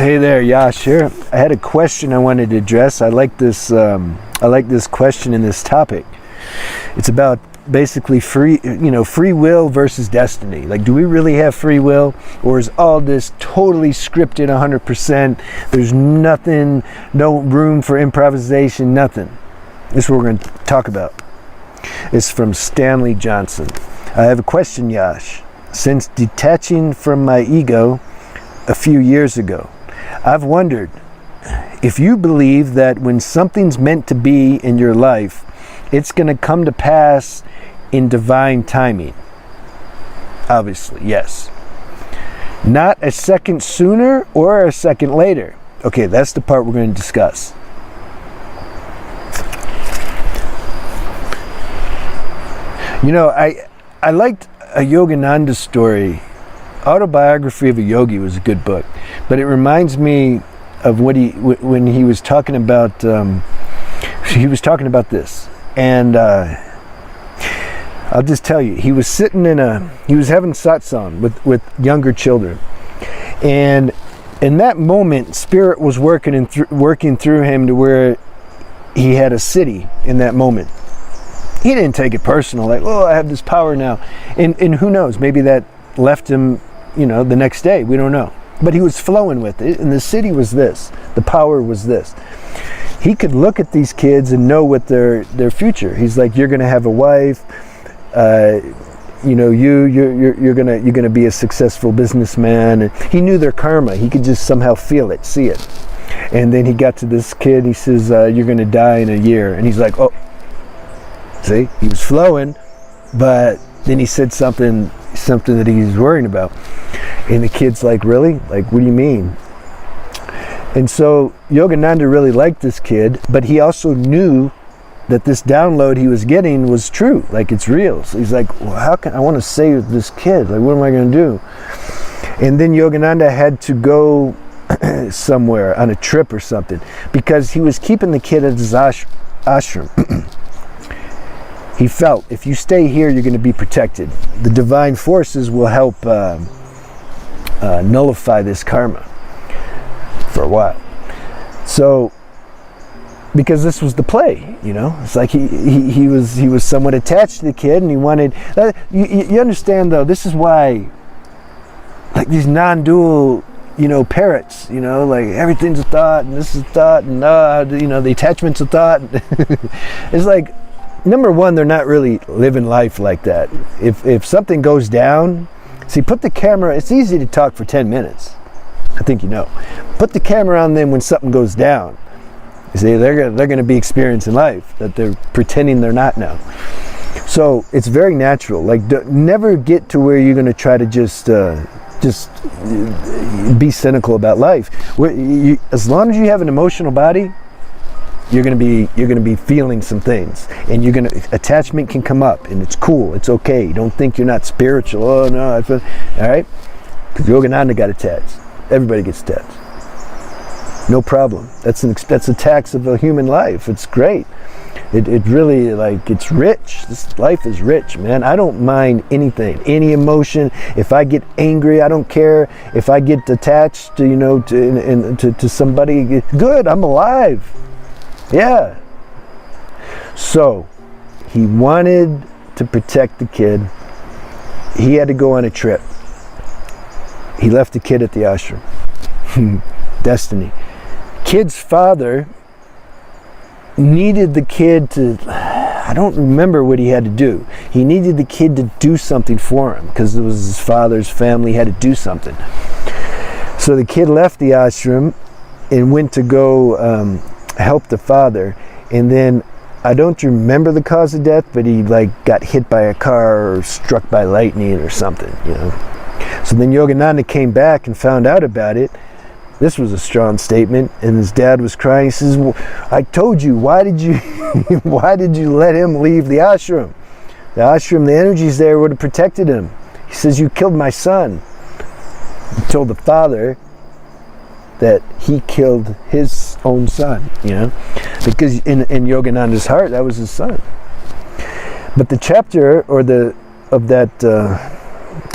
Hey there, Yash here. I had a question I wanted to address. I like this question in this topic. It's about basically free will versus destiny. Like, do we really have free will, or is all this totally scripted 100%? There's nothing, no room for improvisation, nothing. This is what we're going to talk about. It's from Stanley Johnson. I have a question, Yash. Since detaching from my ego a few years ago, I've wondered if you believe that when something's meant to be in your life, it's going to come to pass in divine timing. Obviously, yes. Not a second sooner or a second later. Okay, that's the part we're going to discuss. You know, I liked a Yogananda story. Autobiography of a Yogi was a good book, but it reminds me of when he was talking about this, and I'll just tell you, he was having satsang with younger children, and in that moment, Spirit was working through him to where he had a siddhi in that moment. He didn't take it personal, like, oh, I have this power now, and who knows, maybe that left him, the next day, we don't know. But he was flowing with it, and the siddhi was this, the power was this. He could look at these kids and know what their future. He's like, you're gonna have a wife, you're gonna be a successful businessman. And he knew their karma. He could just somehow feel it, see it. And then he got to this kid, he says, you're gonna die in a year. And he's like, oh, see, he was flowing, but then he said something that he's worrying about. And the kid's like, really? Like, what do you mean? And so Yogananda really liked this kid, but he also knew that this download he was getting was true, like it's real. So he's like, well, I want to save this kid? Like, what am I going to do? And then Yogananda had to go somewhere on a trip or something, because he was keeping the kid at his ashram. He felt, if you stay here, you're going to be protected. The divine forces will help nullify this karma for a while. So, because this was the play, it's like he was somewhat attached to the kid, and he wanted. You understand, though. This is why, like these non-dual, parrots, like everything's a thought, and this is a thought, and the attachment's a thought. It's like, number one, they're not really living life like that. If something goes down, see, put the camera, it's easy to talk for 10 minutes. I think you know. Put the camera on them when something goes down. You see, they're going to be experiencing life that they're pretending they're not now. So it's very natural. Like, never get to where you're going to try to just be cynical about life. As long as you have an emotional body, you're gonna be feeling some things, and attachment can come up, and it's cool, it's okay. Don't think you're not spiritual. Oh no, all right? Because Yogananda got attached. Everybody gets attached. No problem. That's a tax of a human life. It's great. It really, like, it's rich. This life is rich, man. I don't mind anything, any emotion. If I get angry, I don't care. If I get attached to somebody, good. I'm alive. Yeah. So he wanted to protect the kid. He had to go on a trip. He left the kid at the ashram. Destiny. Kid's father needed the kid to, I don't remember what he had to do. He needed the kid to do something for him, because it was his father's family, had to do something. So the kid left the ashram and went to go help the father, and then I don't remember the cause of death, but he got hit by a car or struck by lightning or something, So then Yogananda came back and found out about it. This was a strong statement, and his dad was crying. He says, well, I told you, why did you let him leave the ashram? The ashram, the energies there would have protected him. He says, you killed my son. He told the father that he killed his own son, because in Yogananda's heart, that was his son. But the chapter of that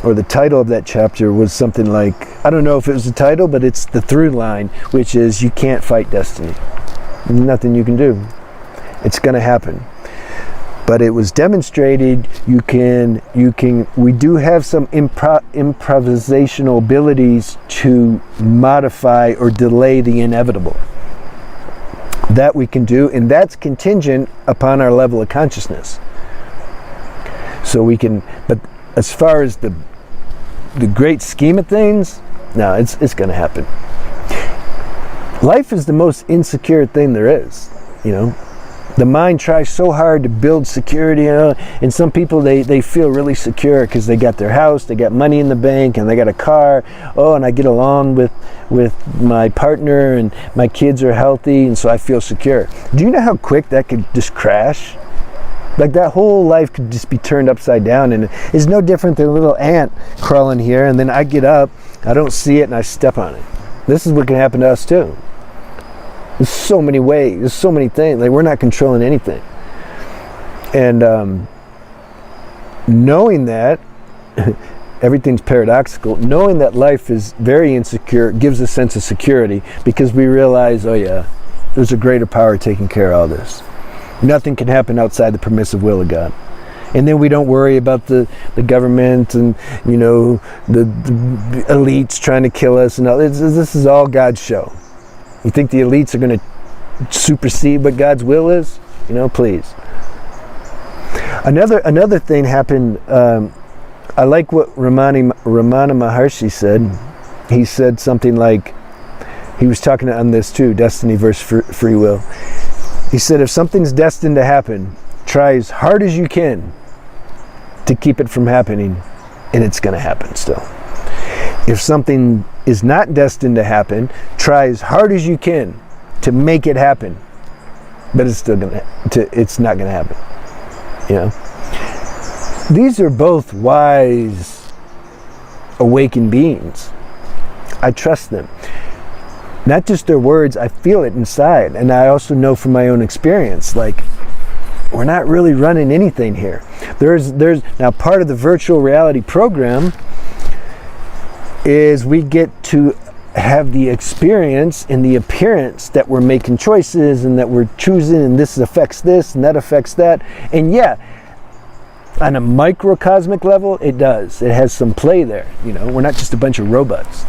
or the title of that chapter was something like, I don't know if it was the title, but it's the through line, which is you can't fight destiny. Nothing you can do. It's going to happen. But it was demonstrated we do have some improvisational abilities to modify or delay the inevitable. That we can do, and that's contingent upon our level of consciousness. So we can, but as far as the great scheme of things, no, it's going to happen. Life is the most insecure thing there is, you know. The mind tries so hard to build security, you know, and some people, they feel really secure because they got their house, they got money in the bank, and they got a car. Oh, and I get along with my partner, and my kids are healthy, and so I feel secure. Do you know how quick that could just crash? Like that whole life could just be turned upside down, and it's no different than a little ant crawling here, and then I get up, I don't see it, and I step on it. This is what can happen to us too. There's so many ways, there's so many things, like we're not controlling anything. And knowing that, everything's paradoxical, knowing that life is very insecure gives a sense of security, because we realize, oh yeah, there's a greater power taking care of all this. Nothing can happen outside the permissive will of God. And then we don't worry about the government and, you know, the elites trying to kill us and all. This is all God's show. You think the elites are going to supersede what God's will is? You know, please. Another thing happened. I like what Ramana Maharshi said. He said something like, he was talking on this too, destiny versus free will. He said, if something's destined to happen, try as hard as you can to keep it from happening, and it's going to happen still. If something is not destined to happen, try as hard as you can to make it happen, but it's not going to happen. You know, these are both wise, awakened beings. I trust them. Not just their words, I feel it inside. And I also know from my own experience, like, we're not really running anything here. There's now part of the virtual reality program is we get to have the experience and the appearance that we're making choices and that we're choosing, and this affects this and that affects that. And yeah, on a microcosmic level, it does. It has some play there. You know, we're not just a bunch of robots.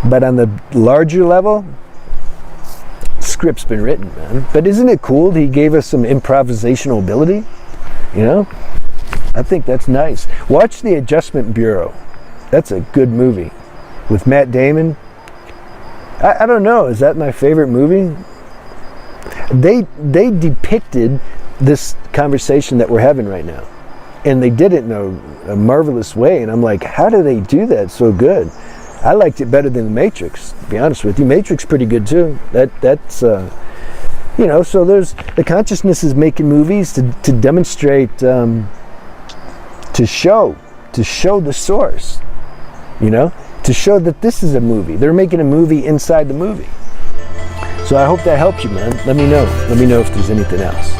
But on the larger level, script's been written, man. But isn't it cool that he gave us some improvisational ability? You know? I think that's nice. Watch The Adjustment Bureau. That's a good movie. With Matt Damon. I don't know, is that my favorite movie? They depicted this conversation that we're having right now. And they did it in a marvelous way. And I'm like, how do they do that so good? I liked it better than The Matrix, to be honest with you. Matrix pretty good too. That's you know, so there's the consciousness is making movies to demonstrate, to show the source, you know, to show that this is a movie. They're making a movie inside the movie. So I hope that helps you, man. Let me know. Let me know if there's anything else.